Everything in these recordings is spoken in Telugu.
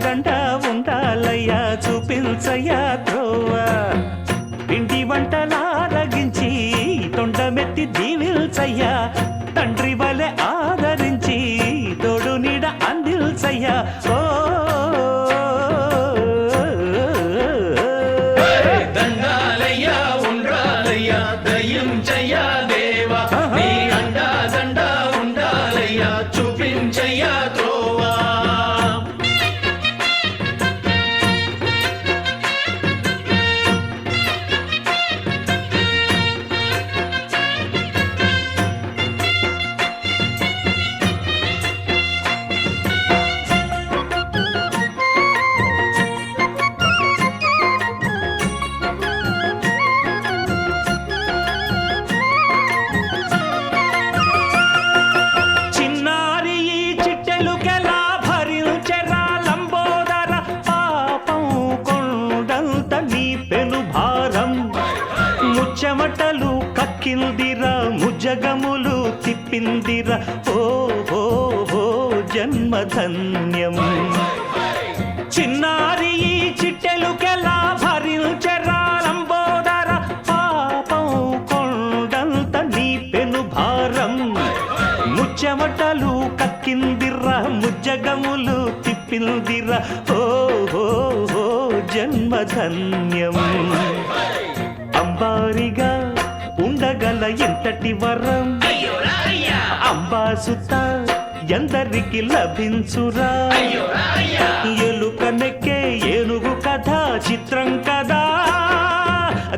దండ ఉండాలయ్యా చూపించయ్యా త్రోవా పిండి వంటలారగించి తొండమెత్తి దీవిల్చయ్యా తండ్రి వలె ఆదరించి తోడు నీడ అందిల్చయ్యా ఓ దండాలయ్యా ఉండాలయ్యా దయించయ్యా దేవా నీ అండా దండ ఉండాలయ్యా చూపించయ్యా త్రోవా చెమటలు కక్కిందిరా ముజగములు తిప్పిందిరా ఓ ఓ ఓ జన్మధన్యం చిన్నారి ఈ చిట్టెలుకెలా భరించెరా లంబోదర పాపం కొండంత నీ పెను భారం ముచ్చెమటలు కక్కిందిరా ముజగములు తిప్పిందిరా ఓ ఓ ఓ జన్మధన్యం అంబారిగా ఉండగల ఎంతటి వరం అంబాసుత ఎందరికి లభించురా ఎలుక నెక్కే ఏనుగు కథ చిత్రం కదా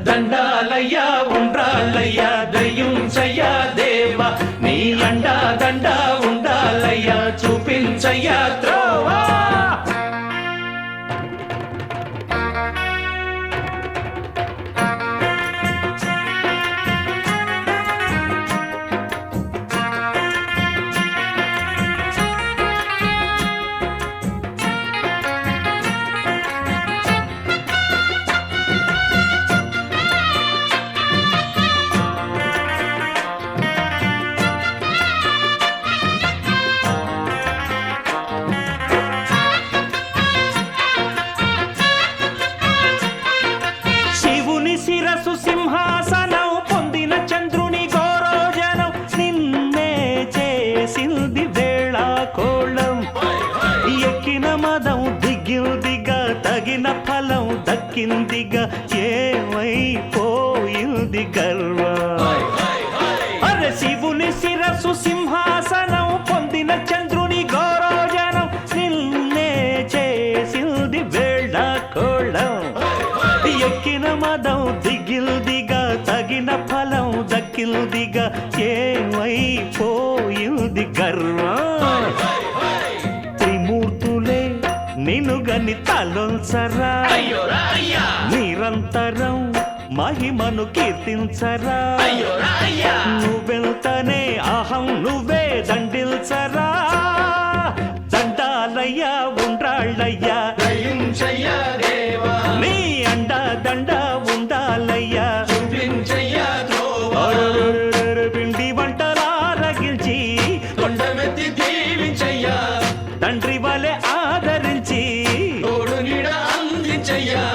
దండాలయ్యా ఉండాలయ్యా దయించయ్యా దేవా నీ అండా దండ ఉండాలయ్యా చూపించయ్యా త్రోవా శిరసు సింహాసనం పొందిన చంద్రుని గౌరోజనం నిన్నే చేసింది వేళ కోళం ఎక్కిన మదం దిగిందిగా తగిన ఫలం దక్కిందిగా ఏమైపోయింది గర్వం అరే శివుని శిరసు సింహాసనం పొందిన చంద్రుని గౌరోజనం నిన్నే చేసింది వేళ కోళం ఎక్కిన మదం దిగిల్దిగా తగిన ఫలం దక్కిల్దిగా ఏమైపోయింది గర్వం త్రిమూర్తులే నిన్నుగని తలొంచరా నిరంతరం మహిమను కీర్తించరా నువ్వెంతనే అహం నువ్వే దండిల్చరా దండాలయ్యా ఉండ్రాళ్ళయ్యా దయించయ్యా దేవా నీ అండా దండ ఉండాలయ్యా చూపించయ్యా త్రోవా పిండి వంటలారగించి కొండమెత్తి దీవించయ్యా తండ్రి వలె ఆదరించి తోడు నీడ అందించయ్యా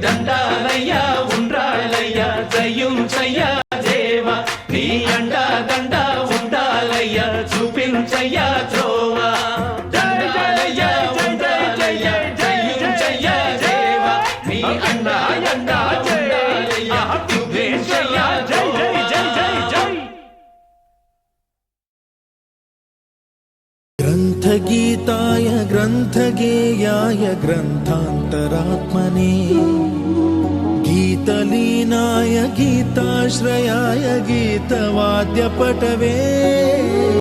దండాలయ్యా ఉండ్రాళ్ళయ్యా దయించయ్యా దేవా నీ అండా దండ ఉండాలయ్యా చూపించయ్యా త్రోవా దండాలయ్యా ఉండాలయ్యా దయించయ్యా దేవా నీ అండా దండ ఉండాలయ్యా చూపించయ్యా జై జై జై జై జై ग्रन्थगीताय ग्रन्थगेयाय ग्रन्थान्तरात्मने गीतलीनाय गीताश्रयाय गीतवाद्यपटवे